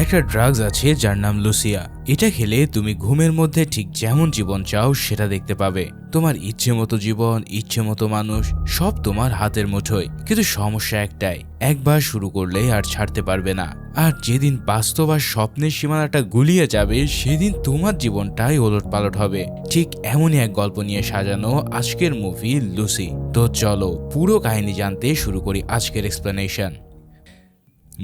একটা ড্রাগস আছে যার নাম লুসিয়া। এটা খেলে তুমি ঘুমের মধ্যে ঠিক যেমন জীবন চাও সেটা দেখতে পাবে। তোমার ইচ্ছে মতো জীবন, ইচ্ছে মতো মানুষ, সব তোমার হাতের মুঠোয়। কিন্তু সমস্যা একটাই, একবার শুরু করলে আর ছাড়তে পারবে না। আর যেদিন বাস্তব আর স্বপ্নের সীমানাটা গুলিয়ে যাবে সেদিন তোমার জীবনটাই ওলটপালট হবে। ঠিক এমনই এক গল্প নিয়ে সাজানো আজকের মুভি লুসি। তো চলো পুরো কাহিনী জানতে শুরু করি আজকের এক্সপ্লেনেশন।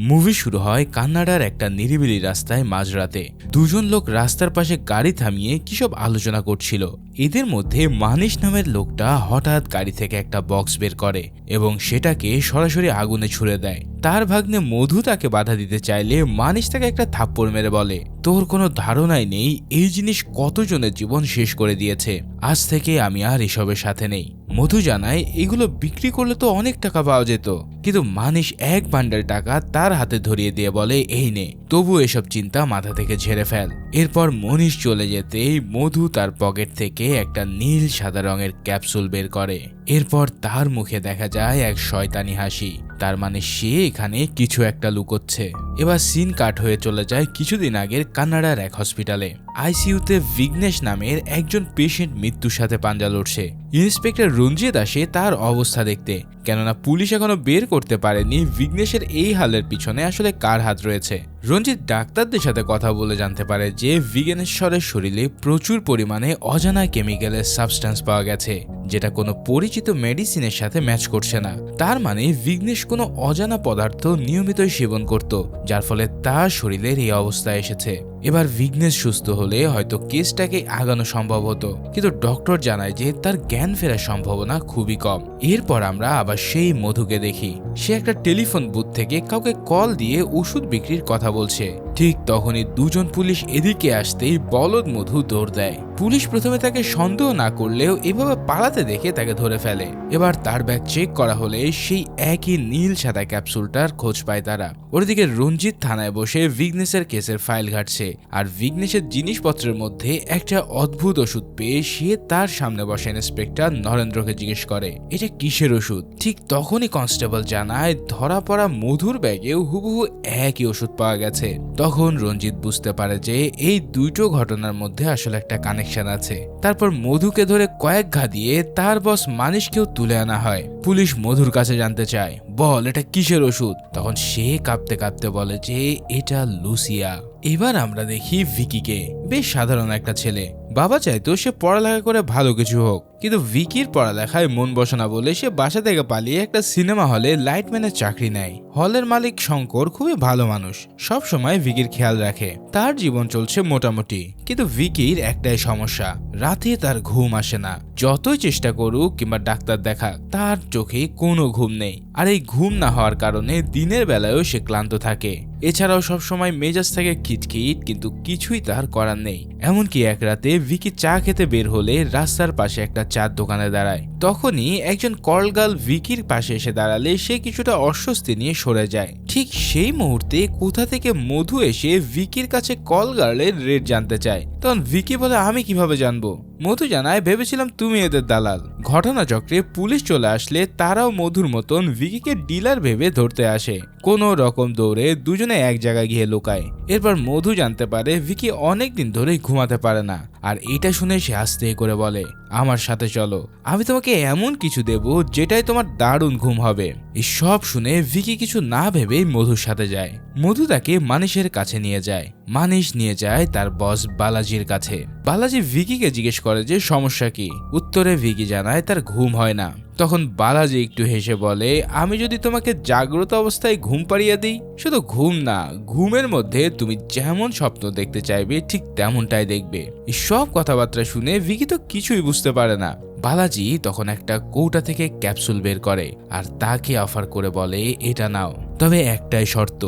মুভি শুরু হয় কানাডার একটা নিরিবিলি রাস্তায় মাঝরাতে। দুজন লোক রাস্তার পাশে গাড়ি থামিয়ে কিসব আলোচনা করছিল। এদের মধ্যে মানিশ নামের লোকটা হঠাৎ গাড়ি থেকে একটা বক্স বের করে এবং সেটাকে সরাসরি আগুনে ছুড়ে দেয়। তার ভাগ্নে মধু তাকে বাধা দিতে চাইলে মানিশ তাকে একটা থাপ্পড় মেরে বলে, তোর কোনো ধারণাই নেই এই জিনিস কতজনের জীবন শেষ করে দিয়েছে। আজ থেকে আমি আর এসবের সাথে নেই। মধু জানায় এগুলো বিক্রি করলে তো অনেক টাকা পাওয়া যেত, কিন্তু মানিশ এক বান্ডেল টাকা তার হাতে ধরিয়ে দিয়ে বলে, এই নে, তবু এসব চিন্তা মাথা থেকে ঝেড়ে ফেল। এরপর মনীষ চলে যেতেই মধু তার পকেট থেকে একটা নীল সাদা রঙের ক্যাপসুল বের করে। এরপর তার মুখে দেখা যায় এক শয়তানি হাসি। তার মানে সে এখানে কিছু একটা লুকোচ্ছে। এবার সিন কাট হয়ে চলে যায় কিছুদিন আগের কানাডার এক হসপিটালে। আইসিইউতে বিঘ্নেশ নামের একজন পেশেন্ট মৃত্যুর সাথে পাঞ্জা লড়ছে। ইন্সপেক্টর রঞ্জিত আসে তার অবস্থা দেখতে, কেননা পুলিশ এখনো বের করতে পারেনি বিঘ্নেশের এই হালের পিছনে আসলে কার হাত রয়েছে। রঞ্জিত ডাক্তারদের সাথে কথা বলে জানতে পারে যে বিঘ্নেশ্বরের শরীরে প্রচুর পরিমাণে অজানা কেমিক্যালের সাবস্টেন্স পাওয়া গেছে, যেটা কোনো পরিচিত মেডিসিনের সাথে ম্যাচ করছে না। তার মানে বিঘ্নেশ কোনো অজানা পদার্থ নিয়মিতই সেবন করত, যার ফলে তার শরীরের এই অবস্থা এসেছে। এবার বিঘ্নেশ সুস্থ হলে হয়তো কেসটাকে আগানো সম্ভব হতো, কিন্তু ডক্টর জানায় যে তার জ্ঞান ফেরার সম্ভাবনা খুবই কম। এরপর আমরা আবার সেই মধুকে দেখি। সে একটা টেলিফোন বুথ থেকে কাউকে কল দিয়ে ওষুধ বিক্রির কথা বলছে। ঠিক তখনই দুজন পুলিশ এদিকে আসতেই বলদ মধু দৌড় দেয়। পুলিশ প্রথমে তাকে সন্দেহ না করলেও এভাবে পালাতে দেখে তাকে ধরে ফেলে। এবার তার ব্যাগ চেক করা হলে সেই একই নীল সাদা ক্যাপসুলটার খোঁজ পায় তারা। ওদিকে রঞ্জিত থানায় বসে বিঘ্নেশের কেসের ফাইল ঘাটছে, আর বিঘ্নেশের জিনিসপত্রের মধ্যে একটা অদ্ভুত ওষুধ পেয়ে সে তার সামনে বসে ইন্সপেক্টর নরেন্দ্রকে জিজ্ঞেস করে, এটা কিসের ওষুধ? ঠিক তখনই কনস্টেবল জানায় ধরা পড়া মধুর ব্যাগেও হুবহু একই ওষুধ পাওয়া গেছে। তখন রঞ্জিত বুঝতে পারে যে এই দুটো ঘটনার মধ্যে আসলে একটা কানেকশন আছে। তারপর মধুকে ধরে কয়েক ঘা দিয়ে তার বস মানিশকেও তুলে আনা হয়। পুলিশ মধুর কাছে জানতে চায়, বল এটা কিসের ওষুধ? তখন সে কাঁপতে কাঁপতে বলে যে এটা লুসিয়া। এবার আমরা দেখি ভিকিকে। বেশ সাধারণ একটা ছেলে, বাবা চাইতো সে পড়ালেখা করে ভালো কিছু হোক, কিন্তু ভিকির পড়ালেখায় মন বসে না বলে সে বাসা থেকে পালিয়ে একটা সিনেমা হলে লাইটম্যানের চাকরি নেয়। হলের মালিক শঙ্কর খুবই ভালো মানুষ, সব সময় ভিকির খেয়াল রাখে। তার জীবন চলছে মোটামুটি, কিন্তু ভিকির একটাই সমস্যা, রাতে তার ঘুম আসে না। যতই চেষ্টা করুক কিংবা ডাক্তার দেখাক, তার চোখে কোনো ঘুম নেই। আর এই ঘুম না হওয়ার কারণে দিনের বেলায়ও সে ক্লান্ত থাকে। এছাড়াও সবসময় মেজাজ থাকে খিটখিট, কিন্তু কিছুই তার করার নেই। এমনকি এক রাতে ভিকি চা খেতে বের হলে রাস্তার পাশে একটা চার দোকানে দাঁড়ায়। তখনই একজন কলগার্ল ভিকির পাশে এসে দাঁড়ালে সে কিছুটা অস্বস্তি নিয়ে সরে যায়। ঠিক সেই মুহূর্তে কোথা থেকে মধু এসে ভিকির কাছে কলগার্লের রেট জানতে চায়। তখন ভিকি বলে, আমি কিভাবে জানবো? মধু জানায়, ভেবেছিলাম তুমি এদের দালাল। ঘটনাচক্রে পুলিশ চলে আসলে তারাও মধুর মতন ভিকিকে ডিলার ভেবে ধরতে আসে। কোনো রকম দৌড়ে দুজনে এক জায়গায় গিয়ে লুকায়। এরপর মধু জানতে পারে ভিকি অনেকদিন ধরেই ঘুমাতে পারে না, আর এটা শুনে সে আস্তে করে বলে, আমার সাথে চলো, আমি তোমাকে এমন কিছু দেব যেটাই তোমার দারুণ ঘুম হবে। এই সব শুনে ভিকি কিছু না ভেবেই মধুর সাথে যায়। মধু তাকে মানিশের কাছে নিয়ে যায়। মানিশ নিয়ে যায় তার বস বালাজির কাছে। বালাজি ভিকিকে জিজ্ঞেস করে যে সমস্যা কি। উত্তরে ভিকি জানায় তার ঘুম হয় না। তখন বালাজি একটু হেসে বলে, আমি যদি তোমাকে জাগ্রত অবস্থায় ঘুম পাড়িয়ে দিই, শুধু ঘুম না, ঘুমের মধ্যে তুমি যেমন স্বপ্ন দেখতে চাইবে ঠিক তেমনটাই দেখবে। এই সব কথাবার্তা শুনে ভিকি তো কিছুই বুঝতে পারে না। বালাজি তখন একটা কৌটা থেকে ক্যাপসুল বের করে আর তাকে অফার করে বলে, এটা নাও, তবে একটাই শর্ত,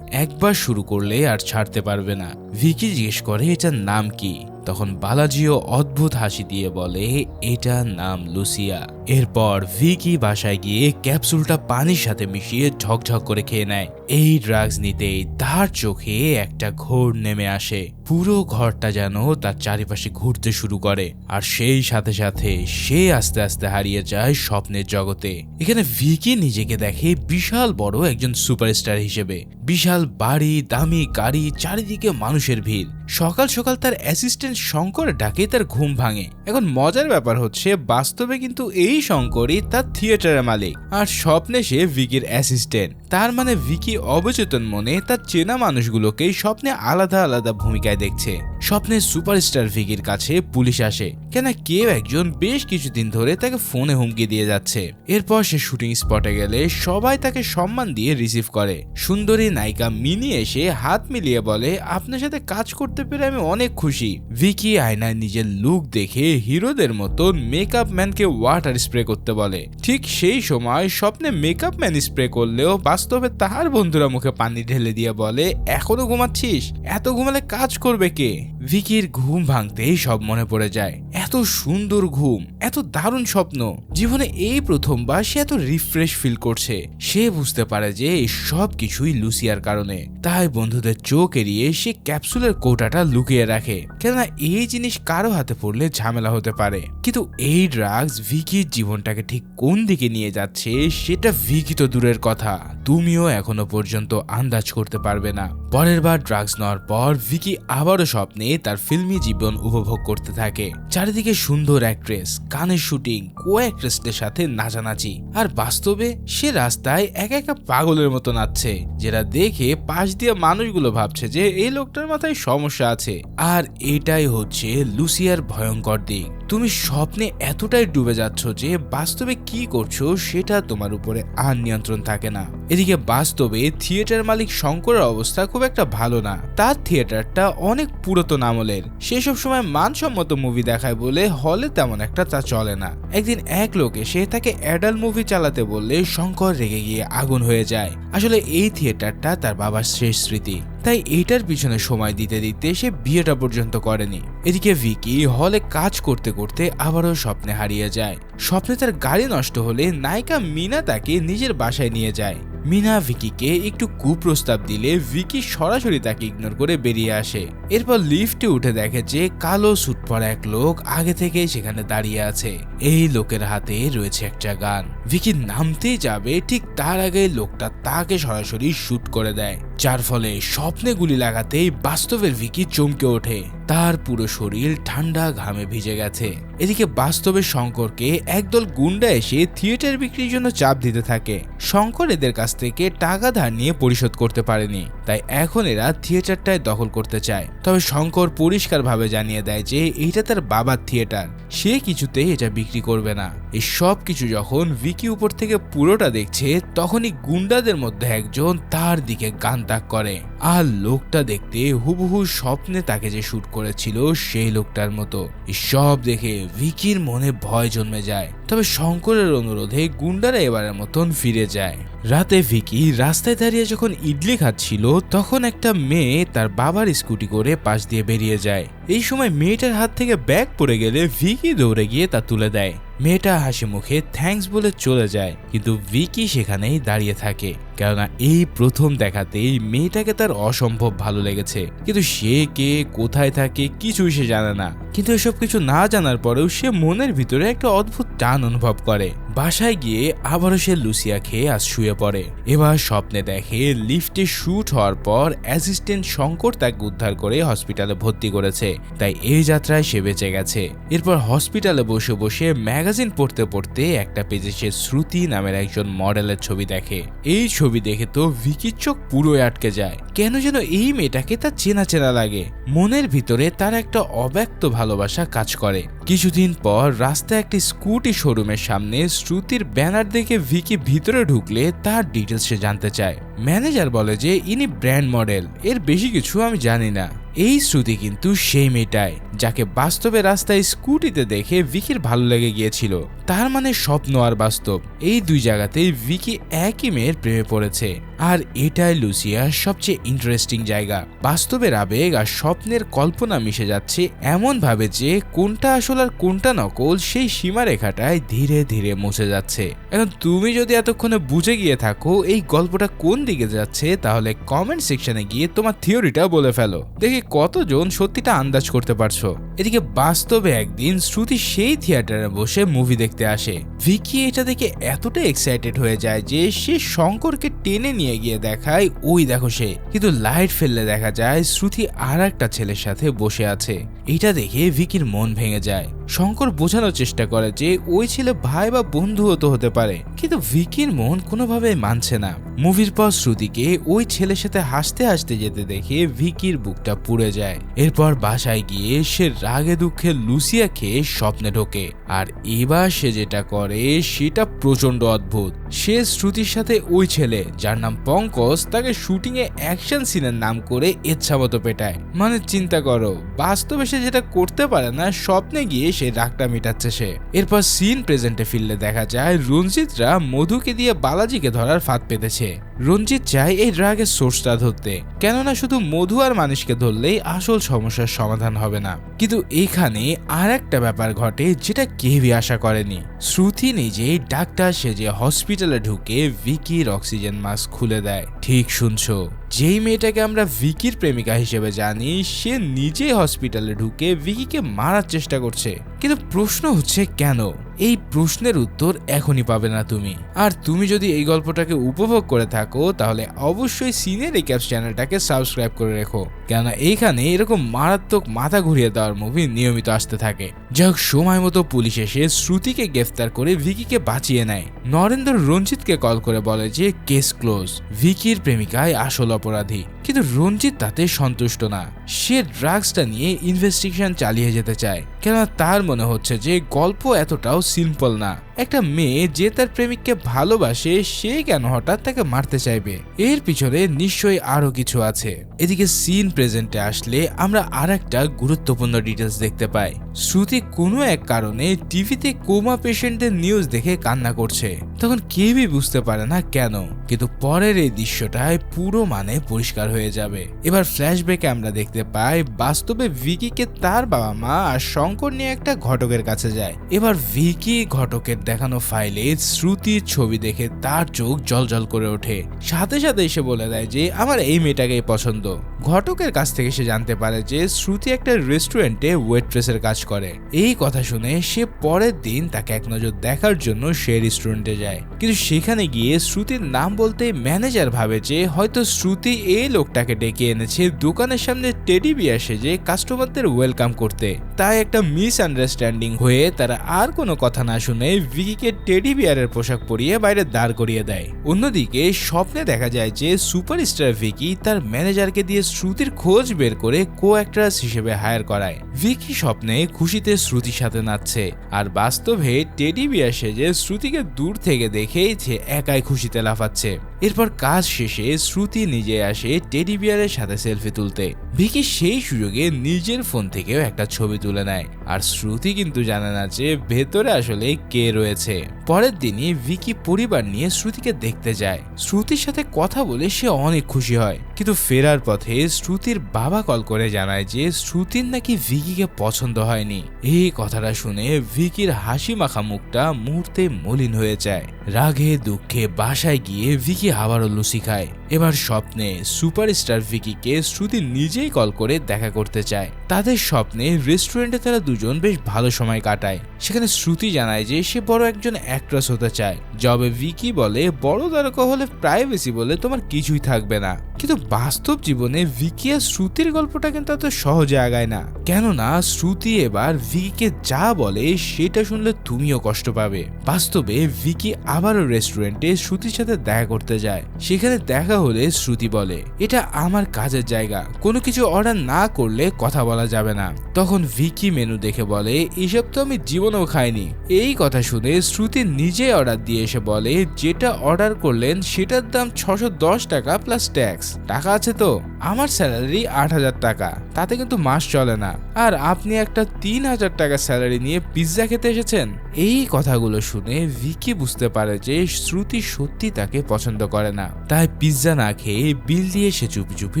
একবার শুরু করলে আর ছাড়তে পারবে না। ভিকি জিজ্ঞেস করে এটার নাম কি। তখন বালাজিও অদ্ভুত হাসি দিয়ে বলে, এটার নাম লুসিয়া। এরপর ভিকি বাসায় গিয়ে ক্যাপসুলটা পানির সাথে মিশিয়ে ঝকঝক করে খেয়ে নেয়। এই ড্রাগস নিতেই তার চোখে একটা ঘোর নেমে আসে। পুরো ঘরটা যেন তার চারিপাশে ঘুরতে শুরু করে, আর সেই সাথে সাথে সে আস্তে আস্তে হারিয়ে যায় স্বপ্নের জগতে। এখানে ভিকি নিজেকে দেখে বিশাল বড় একজন সুপারস্টার হিসেবে। বিশাল বাড়ি, দামি গাড়ি, চারিদিকে মানুষের ভিড়। সকাল সকাল তার অ্যাসিস্ট্যান্ট শঙ্কর ডাকে তার ঘুম ভাঙে। এখন মজার ব্যাপার হচ্ছে, বাস্তবে কিন্তু এই শঙ্করই তার থিয়েটারের মালিক, আর স্বপ্নে সে ভিকির অ্যাসিস্ট্যান্ট। তার মানে ভিকি অবচেতন মনে তার চেনা মানুষগুলোকেই স্বপ্নে আলাদা আলাদা ভূমিকায় দেখছে। স্বপ্নের সুপারস্টার ভিকির কাছে পুলিশ আসে, কেন কেউ একজন বেশ কিছুদিন ধরে তাকে ফোনে হুমকি দিয়ে যাচ্ছে। এরপর সে শুটিং স্পটে গেলে সবাই তাকে সম্মান দিয়ে রিসিভ করে। সুন্দরী নায়িকা মিনি এসে হাত মিলিয়ে বলে, আপনার সাথে কাজ করতে পেরে আমি অনেক খুশি। ভিকি আয়নায় নিজের লুক দেখে হিরোদের মতন মেকআপ ম্যানকে ওয়াটার স্প্রে করতে বলে। ঠিক সেই সময় স্বপ্নে মেকআপ ম্যান স্প্রে করলেও বাস্তবে তাহার বন্ধুরা মুখে পানি ঢেলে দিয়ে বলে, এখনো ঘুমাচ্ছিস? এত ঘুমালে কাজ করবে কে? ভিকির ঘুম ভাঙতেই সব মনে পড়ে যায়। এত সুন্দর ঘুম, এত দারুণ স্বপ্ন। জীবনে এই প্রথমবার সে এত রিফ্রেশ ফিল করছে। সে বুঝতে পারে যে সব কিছুই লুসিয়ার কারণে। তাই বন্ধুদের চোখ এড়িয়ে সে ক্যাপসুলের কৌটাটা লুকিয়ে রাখে, কেননা এই জিনিস কারো হাতে পড়লে ঝামেলা হতে পারে। কিন্তু এই ড্রাগস ভিকির জীবনটাকে ঠিক কোন দিকে নিয়ে যাচ্ছে সেটা ভিকি তো দূরের কথা, তুমিও এখনো পর্যন্ত আন্দাজ করতে পারবে না। পরের বার ড্রাগস নেওয়ার পর ভিকি আবারও স্বপ্নে তার ফিল্মি জীবন উপভোগ করতে থাকে। চারিদিকে সুন্দর অ্যাক্ট্রেস, গানের শুটিং, কো অ্যাক্ট্রেসদের সাথে নাচানাচি, আর বাস্তবে সে রাস্তায় একা একা পাগলের মতো নাচছে, যেটা দেখে পাশ দিয়ে মানুষগুলো ভাবছে যে এই লোকটার মাথায় সমস্যা আছে। আর এটাই হচ্ছে লুসিয়ার ভয়ঙ্কর দিক। তুমি স্বপ্নে এতটাই ডুবে যাচ্ছ যে বাস্তবে কি করছো সেটা তোমার উপরে আর নিয়ন্ত্রণ থাকে না। এদিকে বাস্তবে থিয়েটার মালিক শঙ্করের অবস্থা খুব একটা ভালো না। তার থিয়েটারটা অনেক পুরাতন আমলের। সে সব সময় মানসম্মত মুভি দেখায় বলে হলে তেমন একটা তা চলে না। একদিন এক লোক এসে তাকে অ্যাডাল্ট মুভি চালাতে বললে শঙ্কর রেগে গিয়ে আগুন হয়ে যায়। আসলে এই থিয়েটারটা তার বাবার শেষ স্মৃতি, তাই এইটার পিছনে সময় দিতে দিতে সে বিয়েটা পর্যন্ত করেনি। এদিকে ভিকি হলে কাজ করতে করতে আবারও স্বপ্নে হারিয়ে যায়। স্বপ্নে তার গাড়ি নষ্ট হলে নায়িকা মিনা তাকে নিজের বাসায় নিয়ে যায়। মিনা ভিকিকে একটু কুপ্রস্তাব দিলে ভিকি সরাসরি তাকে ইগনোর করে বেরিয়ে আসে। এরপর লিফটে উঠে দেখে যে কালো স্যুট পরা এক লোক আগে থেকে সেখানে দাঁড়িয়ে আছে। এই লোকের হাতে রয়েছে একটা গান। ভিকি নামতেই যাবে, ঠিক তার আগে লোকটা তাকে সরাসরি শুট করে দেয়, যার ফলে স্বপ্নে গুলি লাগাতেই বাস্তবের ভিকি চমকে ওঠে। তার পুরো শরীর ঠান্ডা ঘামে ভিজে গেছে। এদিকে বাস্তবে শঙ্করকে একদল গুন্ডা এসে থিয়েটার বিক্রির জন্য চাপ দিতে থাকে। শঙ্কর এদের কাছ থেকে টাকা ধার নিয়ে পরিশোধ করতে পারেনি, তাই এখন এরা থিয়েটারটায় দখল করতে চায়। তবে শঙ্কর পরিষ্কারভাবে জানিয়ে দেয় যে এটা তার বাবার থিয়েটার, সে কিছুতেই এটা বিক্রি করবে না। এই সব কিছু যখন ভিকি উপর থেকে পুরোটা দেখছে, তখনই গুন্ডাদের মধ্যে একজন তার দিকে গান তাক করে। আর লোকটা দেখতে হুবহু স্বপ্নে তাকে যে শুট করেছিল সেই লোকটার মতো। সব দেখে ভিকির মনে ভয় জন্মে যায়। তবে শঙ্করের অনুরোধে গুন্ডারা এবারের মতন ফিরে যায়। রাতে ভিকি রাস্তায় দাঁড়িয়ে যখন ইডলি খাচ্ছিল, তখন একটা মেয়ে তার বাবার স্কুটি করে পাশ দিয়ে বেরিয়ে যায়। এই সময় মেয়েটার হাত থেকে ব্যাগ পড়ে গেলে ভিকি দৌড়ে গিয়ে তা তুলে দেয়। মেয়েটা হাসি মুখে থ্যাঙ্কস বলে চলে যায়, কিন্তু ভিকি সেখানেই দাঁড়িয়ে থাকে, কেননা এই প্রথম দেখাতেই মেয়েটাকে তার অসম্ভব ভালো লেগেছে। কিন্তু সে কে, কোথায় থাকে কিছুই সে জানে না। কিন্তু এসব কিছু না জানার পরেও সে মনের ভিতরে একটা অদ্ভুত টান অনুভব করে। বাসায় গিয়ে আবারও সে লুসিয়া খেয়ে আজ শুয়ে পড়ে। এবার স্বপ্নে দেখে লিফটে শুট হওয়ার পর অ্যাসিস্ট্যান্ট শঙ্কর তাকে উদ্ধার করে হসপিটালে ভর্তি করেছে, তাই এই যাত্রায় সে বেঁচে গেছে। এরপর হসপিটালে বসে বসে ম্যাগাজিন পড়তে পড়তে একটা পেজে সে শ্রুতি নামের একজন মডেলের ছবি দেখে। এই ছবি দেখে তো ভিকির চোখ পুরোই আটকে যায়। কেন যেন এই মেয়েটাকে তার চেনা চেনা লাগে। মনের ভিতরে তার একটা অব্যক্ত ভালোবাসা কাজ করে। কিছুদিন পর রাস্তায় একটি স্কুটি শোরুমের সামনে শ্রুতির ব্যানার দেখে ভিকি ভিতরে ঢুকলে তার ডিটেলস সে জানতে চায়। ম্যানেজার বলে যে ইনি ব্র্যান্ড মডেল, এর বেশি কিছু আমি জানি না। এই শ্রুতি কিন্তু সেই মেয়েটাই যাকে বাস্তবে রাস্তায় স্কুটিতে দেখে ভিকির ভালো লেগে গিয়েছিল। তার মানে স্বপ্ন আর বাস্তব এই দুই জায়গাতেই ভিকি একই মেয়ের প্রেমে পড়েছে। আর এটাই লুসিয়ার সবচেয়ে ইন্টারেস্টিং জায়গা। বাস্তবের আবেগ আর স্বপ্নের কল্পনা মিশে যাচ্ছে এমন ভাবে যে কোনটা আসল আর কোনটা নকল সেই সীমারেখাটায় ধীরে ধীরে মুছে যাচ্ছে। এখন তুমি যদি এতক্ষণে বুঝে গিয়ে থাকো এই গল্পটা কোন দিকে যাচ্ছে, তাহলে কমেন্ট সেকশনে গিয়ে তোমার থিওরিটা বলে ফেলো, দেখি কতজন সত্যিটা আন্দাজ করতে পারছো। এদিকে বাস্তবে একদিন শ্রুতি সেই থিয়েটারে বসে মুভি দেখতে আসে। ভিকি এটা দেখে এতটা এক্সাইটেড হয়ে যায় যে সে শঙ্করকে টেনে নিয়ে গিয়ে দেখায় ওই দেখো সে, কিন্তু লাইট ফেললে দেখা যায় শ্রুতি আর একটা ছেলের সাথে বসে আছে। এটা দেখে ভিকির মন ভেঙে যায়। শঙ্কর বোঝানোর চেষ্টা করে যে ওই ছেলে ভাই বা বন্ধু হতে পারে, কিন্তু ভিকির মন কোনোভাবেই মানছে না। মুভির পর শ্রুতিকে ওই ছেলের সাথে হাসতে হাসতে যেতে দেখে ভিকির বুকটা পুড়ে যায়। এরপর বাসায় গিয়ে সে রাগে দুঃখে লুসিয়া খেয়ে স্বপ্নে ঢোকে। আর এবার সে যেটা করে সেটা প্রচন্ড অদ্ভুত। সে শ্রুতির সাথে ওই ছেলে যার নাম পঙ্কজ তাকে শুটিং এ অ্যাকশন সিনের নাম করে ইচ্ছামতো পেটায়। মানে চিন্তা করো, বাস্তবে সে যেটা করতে পারে না স্বপ্নে গিয়ে সে রাগটা মেটাচ্ছে সে। এরপর সিন প্রেজেন্টে ফিরলে দেখা যায় রঞ্জিতরা মধুকে দিয়ে বালাজিকে ধরার ফাঁদ পেতেছে। রঞ্জিত চায় এই রাগের সোর্সটা ধরতে, কেননা শুধু মধু আর মানুষকে ধরলেই আসল সমস্যার সমাধান হবে না। কিন্তু এখানে আর একটা ব্যাপার ঘটে যেটা কেউই আশা করেনি। শ্রুতি নিজেই ডাক্তার সেজে হসপিটালে ঢুকে ভিকির অক্সিজেন মাস্ক খুলে দেয়। ঠিক শুনছো, যেই মেয়েটাকে আমরা ভিকির প্রেমিকা হিসেবে জানি সে নিজেই হসপিটালে ঢুকে ভিকিকে মারার চেষ্টা করছে। কিন্তু প্রশ্ন হচ্ছে কেন? এই প্রশ্নের উত্তর এখনই পাবে না তুমি। আর তুমি যদি এই গল্পটাকে উপভোগ করে থাকো তাহলে অবশ্যই সিনে রিক্যাপস চ্যানেলটাকে সাবস্ক্রাইব করে রেখো, কেননা এইখানে এরকম মারাত্মক মাথা ঘুরিয়ে দেওয়ার মুভি নিয়মিত আসতে থাকে। যাই হোক, সময় মতো পুলিশ এসে শ্রুতিকে গ্রেফতার করে ভিকিকে বাঁচিয়ে নেয়। নরেন্দ্র রঞ্জিতকে কল করে বলে যে কেস ক্লোজ, ভিকির প্রেমিকাই আসল অপরাধী। কিন্তু রঞ্জিত তাতে সন্তুষ্ট না। সে ড্রাগসটা নিয়ে ইনভেস্টিগেশন চালিয়ে যেতে চায়, কেননা তার মনে হচ্ছে যে গল্প এতটাও সিম্পল না। একটা মেয়ে যে তার প্রেমিককে ভালোবাসে সে কেন হঠাৎ তাকে মারতে চাইবে? এর পিছনে নিশ্চয়ই আরো কিছু আছে। এদিকে সিন প্রেজেন্টে আসলে আমরা আর একটা গুরুত্বপূর্ণ ডিটেলস দেখতে পাই। শ্রুতি কোনো এক কারণে টিভিতে কোমা পেশেন্টের নিউজ দেখে কান্না করছে। তখন কেউই বুঝতে পারে না কেন, কিন্তু পরের এই দৃশ্যটায় পুরো মানে পরিষ্কার হয়ে যাবে। এবার ফ্ল্যাশব্যাকে আমরা দেখতে পাই বাস্তবে ভিকিকে তার বাবা মা আর শঙ্কর নিয়ে একটা ঘটকের কাছে যায়। এবার ভিকি ঘটকের দেখানো ফাইলে শ্রুতির ছবি দেখে তার চোখ জলজল করে ওঠে। সাথে সাথে এসে বলে দেয় যে আমার এই মেয়েটাকেই পছন্দ। ঘটকের কাছ থেকে সে জানতে পারে যে শ্রুতি একটা রেস্টুরেন্টে ওয়েট্রেসের কাজ করে। এই কথা শুনে সে পরের দিন তাকে এক নজর দেখার জন্য সে রেস্টুরেন্টে যায়, কিন্তু সেখানে গিয়ে শ্রুতির নাম বলতে ম্যানেজার ভাবে যে হয়তো শ্রুতি এই লোকটাকে ডেকে এনেছে দোকানের সামনে টেডি বিয়ার সেজে কাস্টমারদের ওয়েলকাম করতে। তাই একটা মিসআন্ডারস্ট্যান্ডিং হয়ে তারা আর কোনো কথা না শুনে ভিকিকে টেডি বিয়ারের পোশাক পরিয়ে বাইরে দাঁড় করিয়ে দেয়। অন্যদিকে স্বপ্নে দেখা যায় যে সুপারস্টার ভিকি তার ম্যানেজারকে দিয়ে শ্রুতির খোঁজ বের করে কো অ্যাক্ট্রেস হিসেবে হায়ার করায়। ভিকি স্বপ্নে খুশিতে শ্রুতির সাথে নাচছে, আর বাস্তবে টেডি বিয়ার সেজে শ্রুতিকে দূর থেকে দেখেই সে একাই খুশিতে লাফাচ্ছে। এরপর কাজ শেষে শ্রুতি নিজে আসে টেডি বিয়ারের সাথে সেলফি তুলতে। ভিকি সেই সুযোগে নিজের ফোন থেকেও একটা ছবি তুলে নেয়, আর শ্রুতি কিন্তু জানে না যে ভেতরে আসলে কে রয়েছে। পরের দিনই ভিকি পরিবার নিয়ে শ্রুতিকে দেখতে যায়। শ্রুতির সাথে কথা বলে সে অনেক খুশি হয়, কিন্তু ফেরার পথে শ্রুতির বাবা কল করে জানায় যে শ্রুতির নাকি ভিকিকে পছন্দ হয়নি। এই কথাটা শুনে ভিকির হাসি মাখা মুখটা মুহূর্তে মলিন হয়ে যায়। রাগে দুঃখে বাসায় গিয়ে ভিকি আবারও লুচি খায়। এবার স্বপ্নে সুপারস্টার ভিকিকে শ্রুতি নিজেই কল করে দেখা করতে চায়। তাদের স্বপ্নে রেস্টুরেন্টে তারা দুজন বেশ ভালো সময় কাটায়। সেখানে শ্রুতি জানায় যে সে বড় একজন অ্যাক্ট্রেস হতে চায়। জবে ভিকি বলে বড় তারকা হলে প্রাইভেসি বলে তোমার কিছুই থাকবে না। কিন্তু বাস্তব জীবনে ভিকি আর শ্রুতির গল্পটা কিন্তু এত সহজে আগায় না, কেননা শ্রুতি এবার ভিকিকে যা বলে সেটা শুনলে তুমিও কষ্ট পাবে। বাস্তবে ভিকি আবারও রেস্টুরেন্টে শ্রুতির সাথে দেখা করতে যায়। সেখানে দেখা হলে শ্রুতি বলে এটা আমার কাজের জায়গা, কোনো কিছু অর্ডার না করলে কথা বলা যাবে না। তখন ভিকি মেনু দেখে বলে এসব তো আমি জীবনেও খাইনি। এই কথা শুনে শ্রুতি নিজে অর্ডার দিয়ে এসে বলে যেটা অর্ডার করলেন সেটার দাম 610 টাকা প্লাস ট্যাক্স। টাকা আছে তো? আমার স্যালারি 8,000 টাকা, তাতে কিন্তু মাস চলে না, আর আপনি একটা 3,000 টাকা স্যালারি নিয়ে পিৎজা খেতে এসেছেন। এই কথাগুলো শুনে ভিকি বুঝতে পারে যে শ্রুতি সত্যি তাকে পছন্দ করে না, তাই পিৎজা না খেয়ে বিল দিয়ে সে চুপি চুপি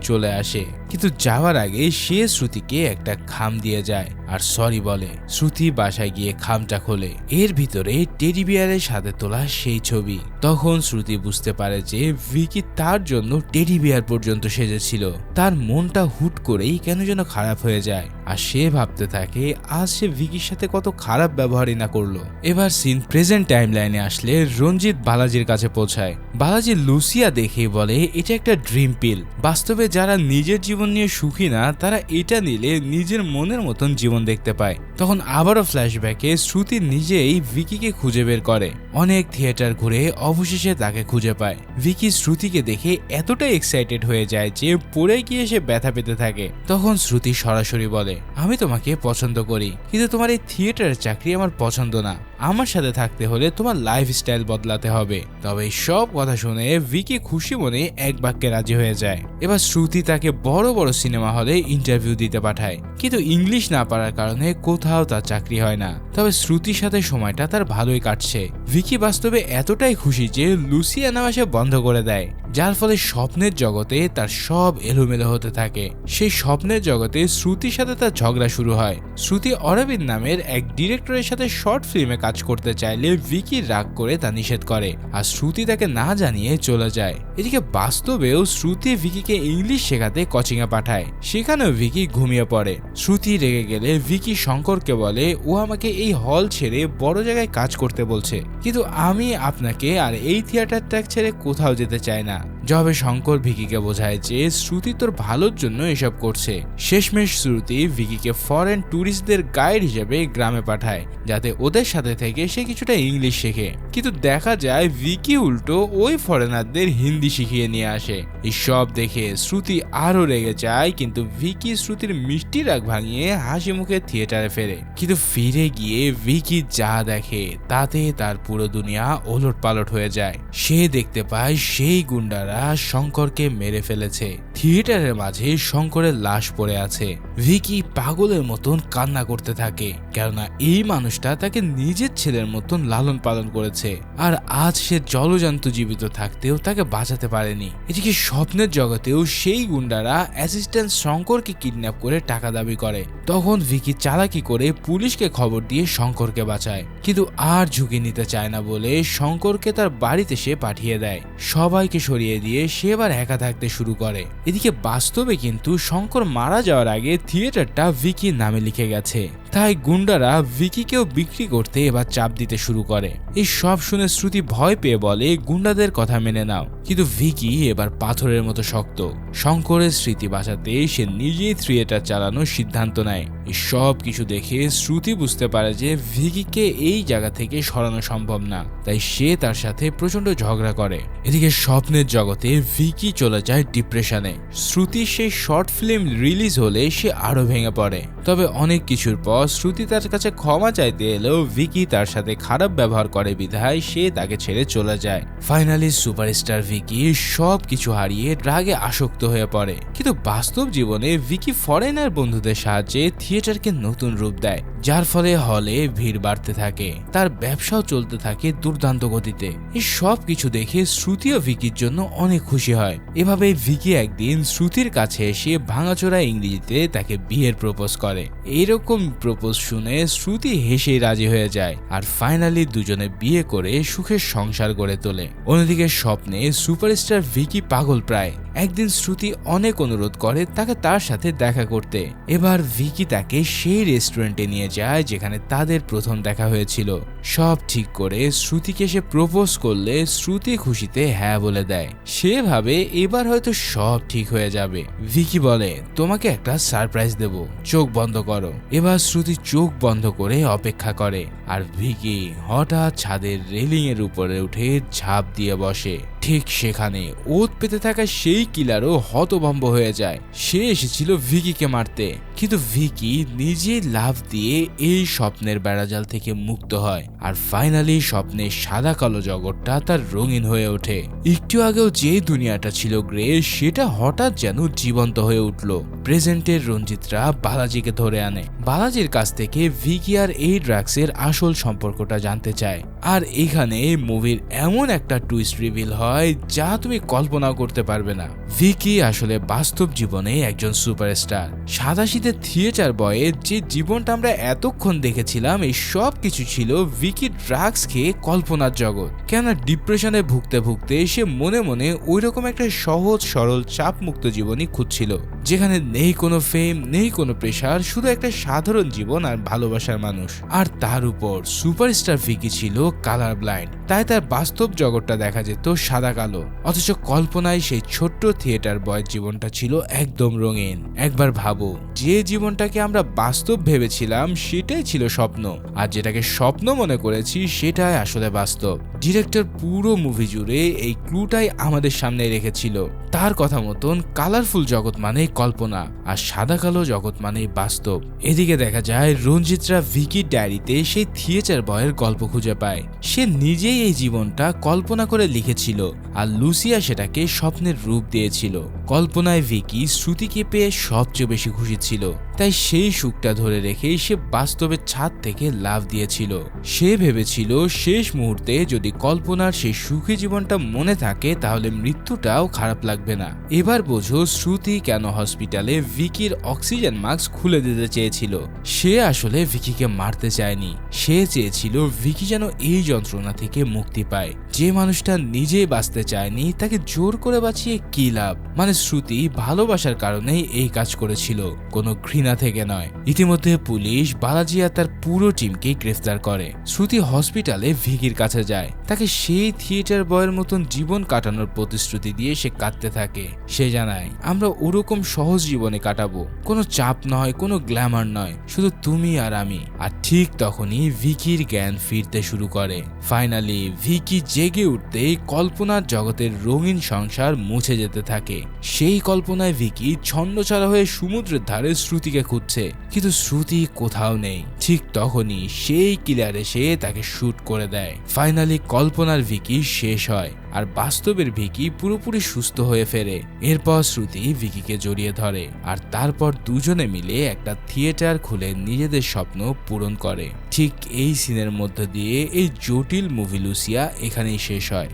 চলে আসে। কিন্তু যাওয়ার আগে সে শ্রুতিকে একটা খাম দিয়ে যায় আর সরি বলে। শ্রুতি বাসায় গিয়ে খামটা খোলে, এর ভিতরে টেডি বিয়ারের সাথে তোলা সেই ছবি। তখন শ্রুতি বুঝতে পারে যে ভিকি তার জন্য টেডি বিয়ার পর্যন্ত সেজেছিল। তার মনটা হুট করেই কেন যেন খারাপ হয়ে যায়, আর সে ভাবতে থাকে আজ সে ভিকির সাথে কত খারাপ ব্যবহারই না করলো। এবার সিন প্রেজেন্ট টাইম লাইনে আসলে রঞ্জিত বালাজির কাছে পৌঁছায়। বালাজি লুসিয়া দেখে বলে এটা একটা ড্রিম পিল, বাস্তবে যারা নিজের জীবন নিয়ে সুখী না তারা এটা নিলে নিজের মনের মতন জীবন দেখতে পায়। তখন আবারও ফ্ল্যাশব্যাকে শ্রুতি নিজেই ভিকিকে খুঁজে বের করে, অনেক থিয়েটার ঘুরে অবশেষে তাকে খুঁজে পায়। ভিকি শ্রুতিকে দেখে এতটাই এক্সাইটেড হয়ে যায় যে পড়ে গিয়ে সে ব্যথা পেতে থাকে। তখন শ্রুতি সরাসরি বলে আমি তোমাকে পছন্দ করি, কিন্তু তোমার এই থিয়েটারের চাকরি আমার পছন্দ না, আমার সাথে থাকতে হলে তোমার লাইফস্টাইল বদলাতে হবে। তবে সব কথা শুনে ভিকি খুশি মনে এক বাক্যে রাজি হয়ে যায়। এবার শ্রুতি তাকে বড় বড় সিনেমা হলে ইন্টারভিউ দিতে পাঠায়, কিন্তু ইংলিশ না পারার কারণে কোথাও তার চাকরি হয় না। তবে শ্রুতির সাথে সময়টা তার ভালোই কাটছে। ভিকি বাস্তবে এতটাই খুশি যে লুসিয়া নামা সে বন্ধ করে দেয়, যার ফলে স্বপ্নের জগতে তার সব এলোমেলো হতে থাকে। সেই স্বপ্নের জগতে শ্রুতির সাথে তার ঝগড়া শুরু হয়। শ্রুতি অরবিন্দ নামের এক ডিরেক্টরের সাথে শর্ট ফিল্মে কাজ করতে চাইলে ভিকি রাগ করে তা নিষেধ করে, আর শ্রুতি তাকে না জানিয়ে চলে যায়। এদিকে বাস্তবেও শ্রুতি ভিকিকে ইংলিশ শেখাতে কোচিং এ পাঠায়, সেখানেও ভিকি ঘুমিয়ে পড়ে। শ্রুতি রেগে গেলে ভিকি শঙ্করকে বলে ও আমাকে এই হল ছেড়ে বড় জায়গায় কাজ করতে বলছে, কিন্তু আমি আপনাকে আর এই থিয়েটার ট্র্যাক ছেড়ে কোথাও যেতে চাই না। জবে শঙ্কর ভিকিকে বোঝায় যে শ্রুতি তোর ভালোর জন্য এসব করছে। শেষমেশ শ্রুতি ভিকিকে ফরেন ট্যুরিস্টদের গাইড হিসেবে গ্রামে পাঠায়, যাতে ওদের সাথে থেকে সে কিছুটা ইংলিশ শেখে। কিন্তু দেখা যায় ভিকি উল্টো ওই ফরেনারদের হিন্দি শিখিয়ে নিয়ে আসে। এই সব দেখে শ্রুতি আরো রেগে যায়, কিন্তু ভিকি শ্রুতির মিষ্টি রাগ ভাঙিয়ে হাসি মুখে থিয়েটারে ফেরে। কিন্তু ফিরে গিয়ে ভিকি যা দেখে তাতে তার পুরো দুনিয়া ওলট পালট হয়ে যায়। সে দেখতে পায় সেই গুন্ডারা শঙ্করকে মেরে ফেলেছে। থিয়েটারের মাঝে শঙ্করের লাশ পড়ে আছে। ভিকি পাগলের মতন কান্না করতে থাকে, কেননা এই মানুষটা তাকে নিজের ছেলের মতন লালন পালন করেছে, আর আজ সে জলজন্ত জীবিত থাকতেও তাকে বাঁচাতে পারেনি। এদিকে স্বপ্নের জগতেও সেই গুন্ডারা অ্যাসিস্ট্যান্ট শঙ্করকে কিডন্যাপ করে টাকা দাবি করে। তখন ভিকি চালাকি করে পুলিশকে খবর দিয়ে শঙ্করকে বাঁচায়, কিন্তু আর ঝুঁকি নিতে চায় না বলে শঙ্করকে তার বাড়িতে সে পাঠিয়ে দেয়। সবাইকে সরিয়ে দিয়ে সে এবার একা থাকতে শুরু করে। এদিকে বাস্তবে কিন্তু শঙ্কর মারা যাওয়ার আগে থিয়েটারটা ভিকির নামে লিখে গেছে, তাই গুন্ডারা ভিকিকেও বিক্রি করতে এবার চাপ দিতে শুরু করে। এই সব শুনে শ্রুতি ভয় পেয়ে বলে গুন্ডাদের কথা মেনে নাও, কিন্তু ভিকি এবার পাথরের মতো শক্ত। শঙ্করের স্মৃতি বাঁচাতে সে নিজেই থিয়েটার চালানোর সিদ্ধান্ত নেয়। এই সব কিছু দেখে শ্রুতি বুঝতে পারে যে ভিকিকে এই জায়গা থেকে সরানো সম্ভব না, তাই সে তার সাথে প্রচন্ড ঝগড়া করে। এদিকে স্বপ্নের জগতে ভিকি চলে যায় ডিপ্রেশনে। শ্রুতি সেই শর্ট ফিল্ম রিলিজ হলে সে আরো ভেঙে পড়ে। তবে অনেক কিছুর পর শ্রুতি তার কাছে ক্ষমা চাইতে এলেও ভিকি তার সাথে খারাপ ব্যবহার করে বিধায় সে তাকে ছেড়ে চলে যায়। ফাইনালি সুপারস্টার ভিকি সব কিছু হারিয়ে রাগে আসক্ত হয়ে পড়ে, কিন্তু বাস্তব জীবনে ভিকি ফরেনার বন্ধুদের সাহায্যে থিয়েটারকে নতুন রূপ দেয়, যার ফলে হলে ভিড় বাড়তে থাকে, তার ব্যবসাও চলতে থাকে দুর্দান্ত গতিতে। এই সব কিছু দেখে শ্রুতি ও ভিকির জন্য অনেক খুশি হয়। এভাবে ভিকি একদিন শ্রুতির কাছে এসে ভাঙাচোরা ইংরেজিতে তাকে বিয়ের প্রপোজ করে। এইরকম প্রপোজ শুনে শ্রুতি হেসে রাজি হয়ে যায়, আর ফাইনালি দুজনে বিয়ে করে সুখের সংসার গড়ে তোলে। অন্যদিকে স্বপ্নে সুপারস্টার ভিকি পাগল প্রায়। একদিন শ্রুতি অনেক অনুরোধ করে তাকে তার সাথে দেখা করতে। এবার ভিকি তাকে সেই রেস্টুরেন্টে নিয়ে যায় যেখানে তাদের প্রথম দেখা হয়েছিল। সব ঠিক করে শ্রুতিকে সে প্রপোজ করলে শ্রুতি খুশিতে হ্যাঁ বলে দেয়। সে ভাবে এবার হয়তো সব ঠিক হয়ে যাবে। ভিকি বলে তোমাকে একটা সারপ্রাইজ দেব, চোখ বন্ধ করো। এবার শ্রুতি চোখ বন্ধ করে অপেক্ষা করে, আর ভিকি হঠাৎ ছাদের রেলিং এর উপরে উঠে ঝাঁপ দিয়ে বসে। ঠিক সেখানে ওত পেতে থাকা সেই কিলারও হতভম্ব হয়ে যায়। সে এসেছিল ভিকিকে মারতে, কিন্তু ভিকি নিজে লাফ দিয়ে এই স্বপ্নের বেড়াজাল থেকে মুক্ত হয় আর ফাইনালি স্বপ্নে সাদা কালো জগৎটা তার রঙিন হয়ে ওঠে। একটু আগেও যে দুনিয়াটা ছিল গ্রে সেটা হঠাৎ যেন জীবন্ত হয়ে উঠল। প্রেজেন্টের রঞ্জিতরা বালাজিকে ধরে আনে। বালাজির কাছ থেকে ভিকি আর এই ড্রাগসের আসল সম্পর্কটা জানতে চায়। আর এখানে মুভির এমন একটা টুইস্ট রিভিল হয় যা তুমি কল্পনাও করতে পারবে না। ভিকি আসলে বাস্তব জীবনে একজন সুপারস্টার। সাদাসিধে থিয়েটার বয়ে যে জীবনটা আমরা এতক্ষণ দেখেছিলাম এই সব কিছু ছিল ভিকি ড্রাগস খেয়ে কল্পনার জগৎ। কেন ডিপ্রেশনে ভুগতে ভুগতে সে মনে মনে ওই রকম একটা সহজ সরল চাপমুক্ত জীবনই খুঁজছিল, যেখানে নেই কোনো ফেম, নেই কোনো প্রেশার, শুধু একটা সাধারণ জীবন আর ভালোবাসার মানুষ। আর তার উপর সুপারস্টার ভিকি ছিল কালার ব্লাইন্ড, তাই তার বাস্তব জগৎটা দেখা যেত সাদা কালো। অথচ কল্পনায় সেই ছোট্ট থিয়েটার বয়ের জীবনটা ছিল একদম রঙিন। একবার ভাবো, যে জীবনটাকে আমরা বাস্তব ভেবেছিলাম সেটাই ছিল স্বপ্ন, আর যেটাকে স্বপ্ন মনে করেছি সেটাই আসলে বাস্তব। ডিরেক্টর পুরো মুভি জুড়ে এই ক্লুটাই আমাদের সামনে রেখেছিল। তার কথা মতন কালারফুল জগৎ মানে কল্পনা, আর সাদা কালো জগৎ মানে বাস্তব। এদিকে দেখা যায় রঞ্জিতরা ভিকির ডায়েরিতে সেই থিয়েটার বয়ের গল্প খুঁজে পায়। সে নিজেই এই জীবনটা কল্পনা করে লিখেছিল, আর লুসিয়া সেটাকে স্বপ্নের রূপ দিয়েছিল। কল্পনায় ভিকি শ্রুতিকে পেয়ে সবচেয়ে বেশি খুশি ছিল, তাই সেই সুখটা ধরে রেখেই সে বাস্তবের ছাদ থেকে লাফ দিয়েছিল। সে ভেবেছিল শেষ মুহূর্তে যদি কল্পনার সেই সুখী জীবনটা মনে থাকে তাহলে মৃত্যুটাও খারাপ লাগবে না। এবার বোঝো শ্রুতি কেন হসপিটালে ভিকির অক্সিজেন মাস্ক খুলে দিতে চেয়েছিল। সে আসলে ভিকিকে মারতে চায়নি, সে চেয়েছিল ভিকি যেন এই যন্ত্রণা থেকে মুক্তি পায়। যে মানুষটা নিজেই বাঁচতে চায়নি তাকে জোর করে বাঁচিয়ে কি লাভ। মানে শ্রুতি ভালোবাসার কারণেই এই কাজ করেছিল, কোনো ঘৃণা থেকে নয়। ইতিমধ্যে পুলিশ বালাজি আর তার পুরো টিমকে গ্রেফতার করে। শ্রুতি হসপিটালে ভিকির কাছে যায়, তাকে সেই থিয়েটার বয়ের মতন জীবন কাটানোর প্রতিশ্রুতি দিয়ে সে কাঁদতে থাকে। সে জানায়, আমরা ওরকম সহজ জীবনে কাটাবো, কোনো চাপ নয়, কোনো গ্ল্যামার নয়, শুধু তুমি আর আমি। আর ঠিক তখনই ভিকির জ্ঞান ফিরতে শুরু করে। ফাইনালি ভিকি জেগে উঠতেই কল্পনার জগতের রঙিন সংসার মুছে যেতে থাকে। সেই কল্পনায় ভিকি ছন্নছাড়া হয়ে সমুদ্রের ধারে শ্রুতিকে খুঁজছে, কিন্তু শ্রুতি কোথাও নেই। ঠিক তখনই সেই কিলার এসে তাকে শুট করে দেয়। ফাইনালি কল্পনার ভিকি শেষ হয়, আর বাস্তবের ভিকি পুরোপুরি সুস্থ হয়ে ফেরে। এরপর শ্রুতি ভিকিকে জড়িয়ে ধরে, আর তারপর দুজনে মিলে একটা থিয়েটার খুলে নিজেদের স্বপ্ন পূরণ করে। ঠিক এই সিনের মধ্য দিয়ে এই জটিল মুভি লুসিয়া এখানেই শেষ হয়।